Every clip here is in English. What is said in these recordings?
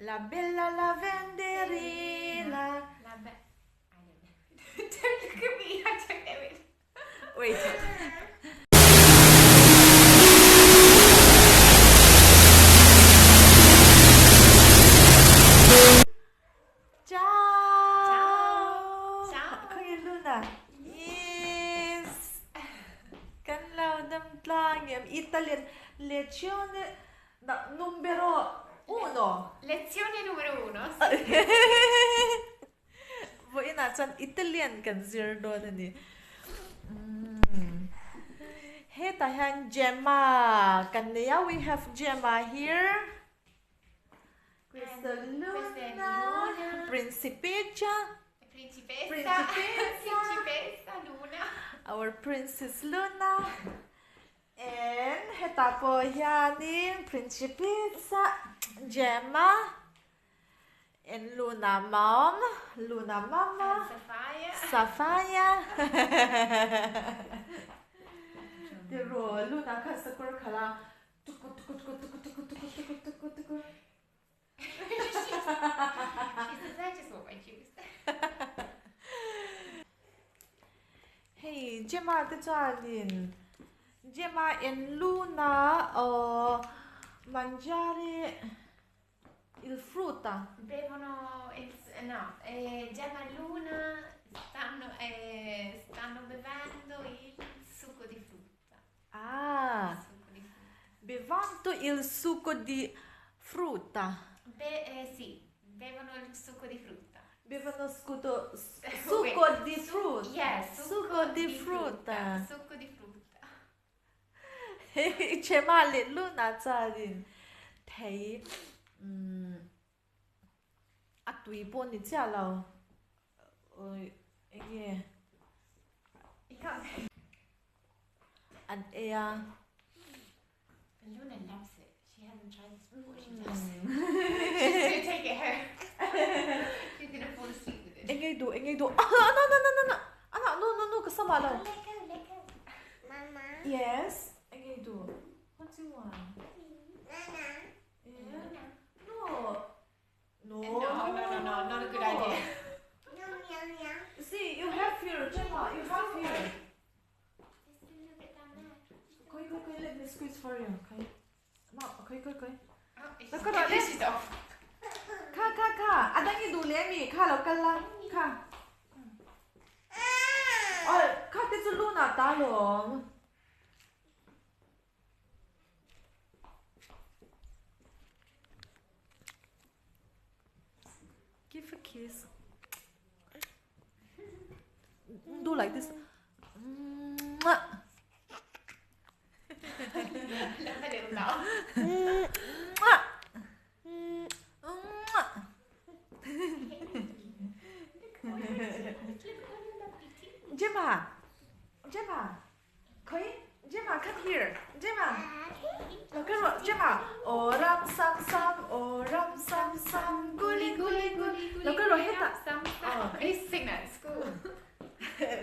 La bella lavenderina. I don't know. Don't look at me, I don't know it. Wait. Ciao. Ciao. Kaya Luna. Yes. Canlau damtlangem. Italian. Lezione numero 1. Lezione numero 1. Vawiin Italian kan zero ni. Hey, tahan Gemma. Kanya we have Gemma here. Crystal Luna. Principessa. Principessa Luna. Our Princess Luna. And heta po yani Principessa Gemma. And Luna Mom. Luna Mama. Sapphire. Pero Luna kan sakur kala. Tuku. She says, I just want my juice. Hey, Gemma, Gemma and Luna mangiare il frutta. Bevono Gemma e Luna stanno bevendo il succo di frutta. Ah, bevando il succo di frutta. Sì, bevono il succo di frutta. Bevono succo di frutta. Yes, succo di frutta. Succo di frutta. Gemma le Luna zarin. Thấy tùy bốn thì chả lâu nghe and Luna loves it. She hasn't tried this before. She loves it. She's gonna take it home. She's gonna fall asleep with it. Anh ấy đủ no kasama lang. Let go. Mama. Yes, anh ấy đủ. What do you want? Nana. Yeah. No, No, not a good idea. See, you have here, Gemma, you have here. There's a little bit down there. Okay, let me squeeze for you, okay? No, okay. Oh, Look at this. she's off. Ka. Anh ấy đủ lẽ mi, ka lâuกันละka. Ka thế chứ Luna ta lộm. Give a kiss. Do like this. Love a little laugh. Gemma, Gemma, come here. Gemma, look at Gemma. Oram sam, guli. Look at Rohita. I used to sing that at school.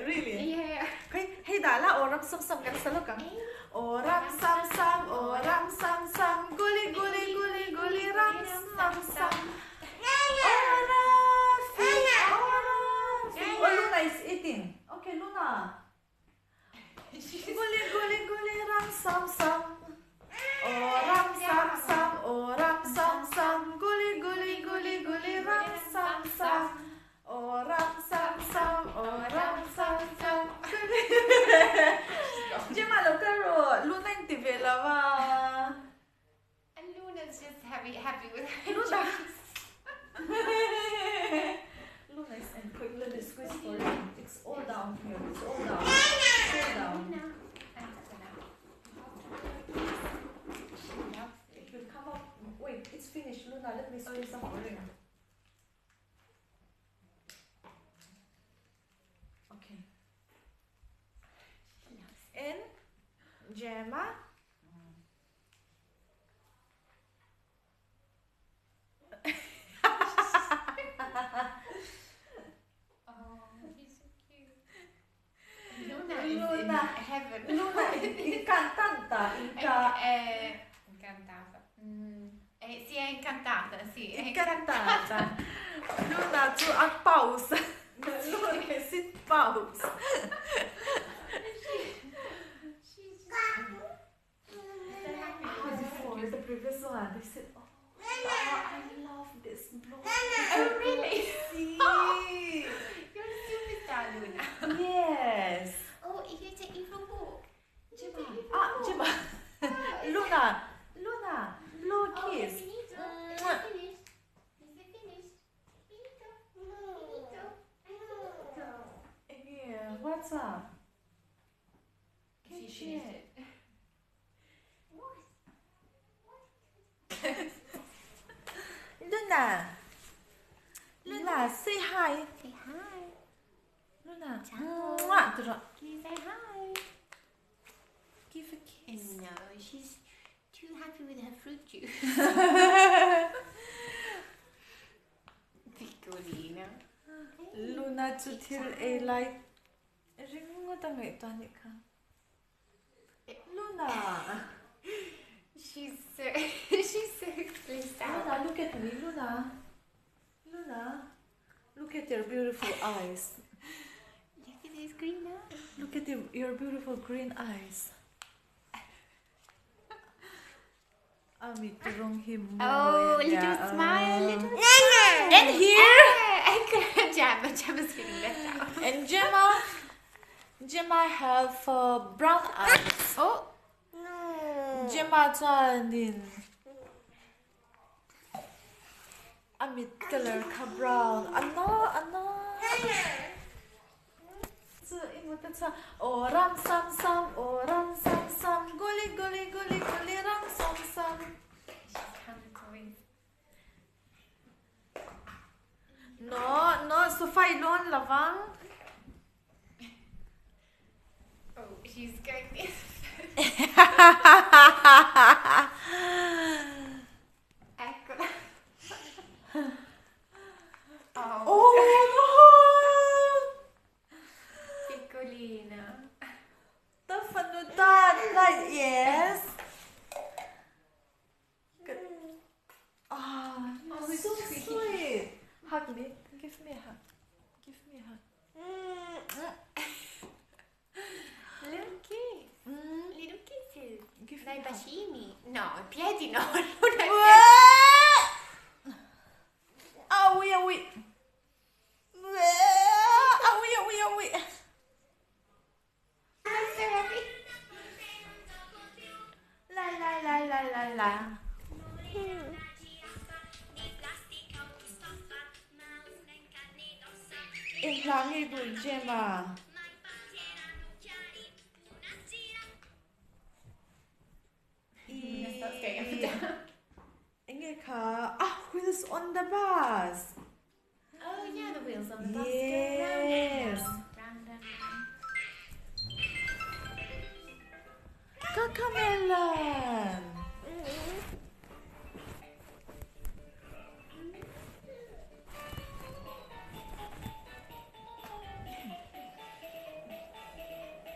Really? Yeah. Hey, dala oram sam kan sa look. Oram sam, guli, ram sam. Oh, Luna is eating. Okay, Luna. Guli, ram sam. Oram sam, guli, ram sam. Oram sam. Gemma, look at Luna inte vela va. And Luna's just happy with her Luna. juice. Luna is and quick let me squeeze for you. It's all down here. It's all down. Luna. She loves It it. will come up. Wait, it's finished, Luna. Let me squeeze some for you. Okay. She loves it. And Gemma. Oh, he's so cute. Luna is in Luna. heaven. Luna, incantata. Incantata. Si è incantata, sì. È incantata. Luna, tu a pausa. Luna, sit pause. She's Before the previous one, they said, oh, I love this blue. Oh, really? See? You're a superstar, Luna. Yes. Oh, you can take you for a walk. Gemma. Luna, blue kiss. Finito. Is it finished? Is it finished? Finito. Yeah, what's up? She finished it. Luna, say hi. Say hi. Luna, Ciao. Can you say hi? give a kiss. No, she's too happy with her fruit juice. Piccolina. Luna to till a light. Ring mo tanga ito ka. Luna. She's so stressed out. Luna, look at me, Luna. Look at your beautiful eyes. Look at those green eyes. Look at your beautiful green eyes. Ami turong him. Oh, little smile, little smile. And here. And Gemma's feeling left out. And Gemma have brown eyes. Oh, Gemma Janin. Amit color ka brown. Ano. So, ram sam sam, guli ram sam sam. she's counting coins. No, Sufai lon lavang. Oh, she's going this. Eccola. Oh no! Piccolina. The fanutan, like yes. Good. Ah, Oh, so sweet. sweet. Hug me. Give me a hug. Little kiss. Little kisses. Give me Dai a hug. bacini. No, i piedi no. Non ai piedi. Awi. Awi. I'm so happy. La. Inglangi bu Gemma. That starts going up and down. Ingeka. Wheels on the bus. Oh yeah, the wheels on the bus Yes. go round and round. Kakamelan.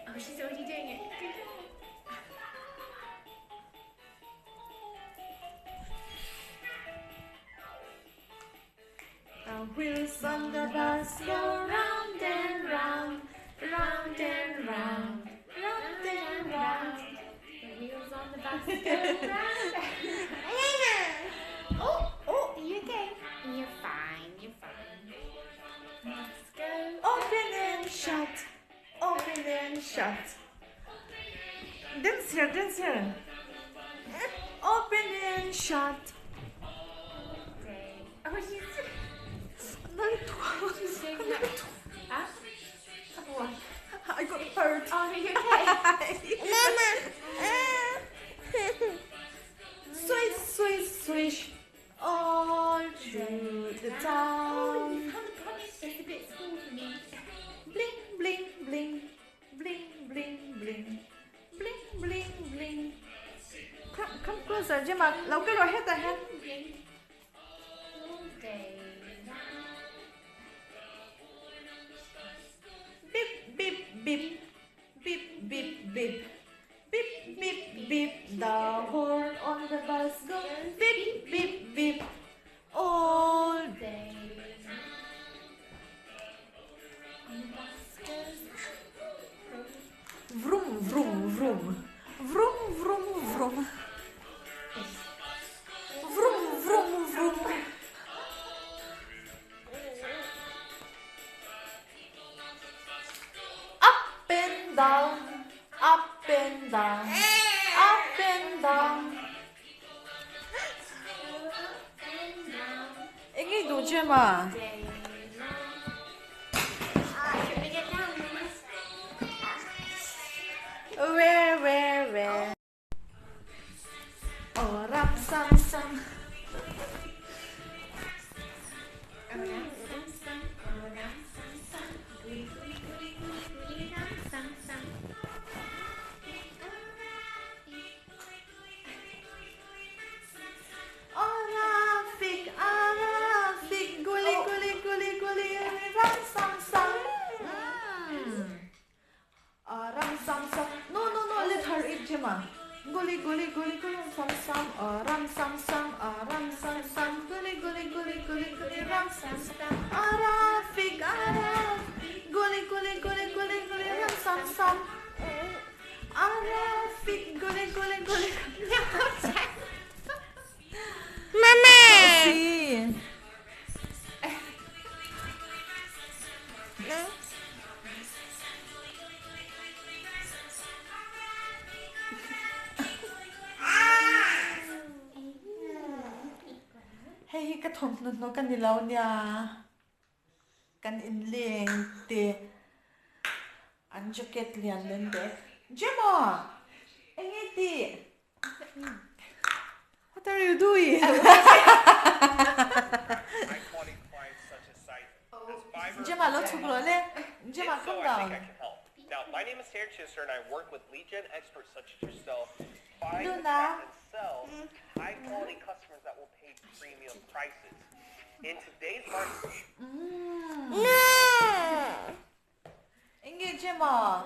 Oh, she's already doing it. Good. The wheels on the bus go round and round, round and round, round and round. The wheels on the bus go round. Oh, are you okay? You're fine. Let's go. Open and shut, open and shut. Dance here. Open and shut. Oh, she's doing that. Huh? What? I got hurt. Oh, are you okay? Swish. All through the Oh, town. you can't promise it's a bit small for me. Bling. Come closer, Gemma. Lau cái rồi hết rồi ha. All day. Beep. The horn on the bus goes beep. vroom. Vroom, vroom, vroom. Up and down, up and down, up and down. Nghe đủ chưa mà? Where? Oh, ram sam sam. Arafik, guli, ram sam sam. Ram sam sam. No, let her eat, Gemma. Guli, sam sam. Ram sam sam. Ram sam sam. Guli, ram sam sam. Arafik, guli, ram sam sam. Arafik, guli. Mama. See. Hey, cái thùng nó cần đi lâu nha, cần in liền thì anh jacket liền lên đấy. Gemma, anh nghe đi. What are you doing? Gemma, let's go. Gemma, come down. Now, my name is Hriatthiam, and I work with lead gen experts such as yourself, find Luna. and sell high-quality customers that will pay premium prices. In today's market, Nghe Gemma.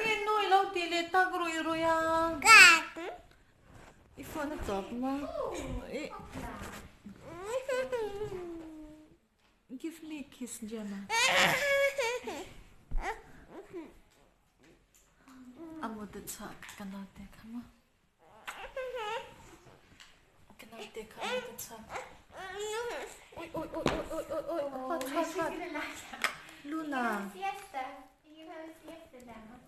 Nghe nuôi lâu tí lệ ta rồi à. If nó chọc mà. Give me a kiss, Gemma. I'm with the talk. Can I take him? Can I take him with the talk? Oi. Hot. Luna. Siesta. You have a siesta now.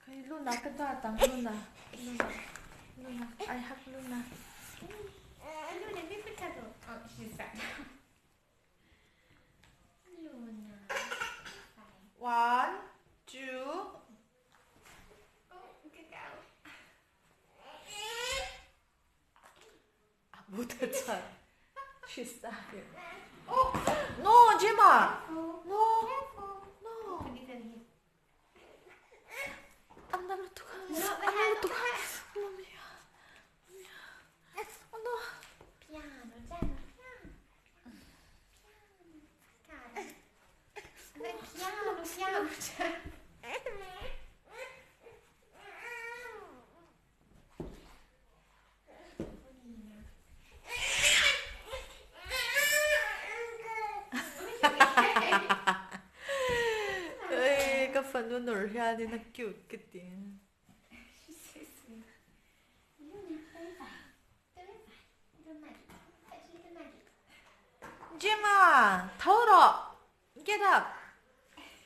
Okay, Luna, katatang Luna. I have Luna. Luna, be cuddle. Oh, she's back now. Luna. 1, 2. Oh, good girl. With the talk. She's starting. Oh, no, Gemma. No. Put it in here. I'm never too high. No, the hand, the hand. Oh no. Piano, piano. Ê, cái phần nó nở ra thì nó cute cái tiếng. Gemma, 털어. Get up.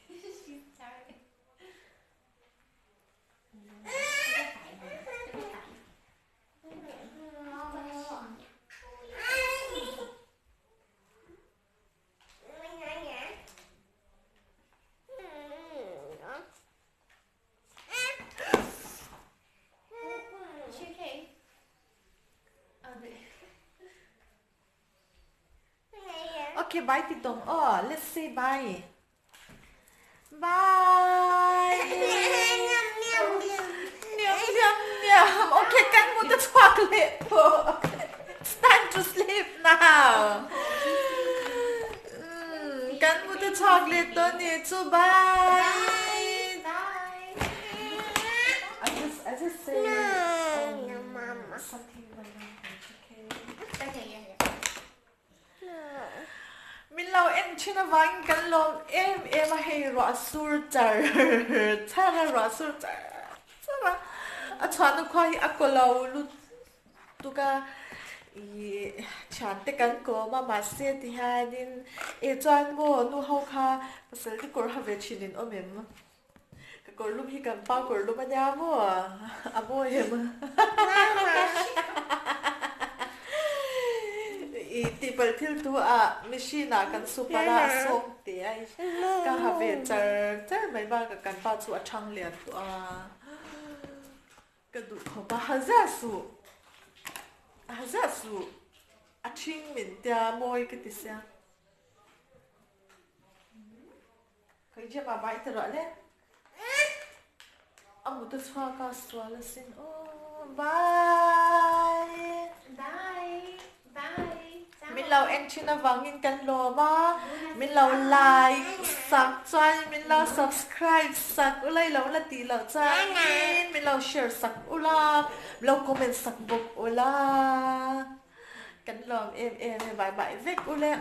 She's tired. Okay, bye, Titong. Oh, let's say bye. Bye. Yum. Okay, can put the chocolate. It's time to sleep now. Can put the chocolate. Don't need to bye. I just say something in my language, okay? Okay, yeah. Minlo em china vang kan lawm em hay rõ sur char chara rõ sur char chara chuan nó khoai akolo lu tuka chan te kan ko ma se ti ha din e chuan mo nu ho kha pasal ti kor ha ve chinin omem ka kor lu hi kan pa kor lu ma ya mo amo hem i tipal thil tu a machine kan supara song te ai ka ha ve char mai ba ka kan pa chu a thang lian tu a ka du kho ba haza su a ching min tia moi ka ti sia kai je ma bai ta ro le amu ta swa ka swa la sin oh bye minlo en china vangin kan lo ma minlo like sak chai minlo subscribe sak ulai lo la ti lo chai minlo share sak ula lo comment sak bok ula kan lo em bye bye vek ule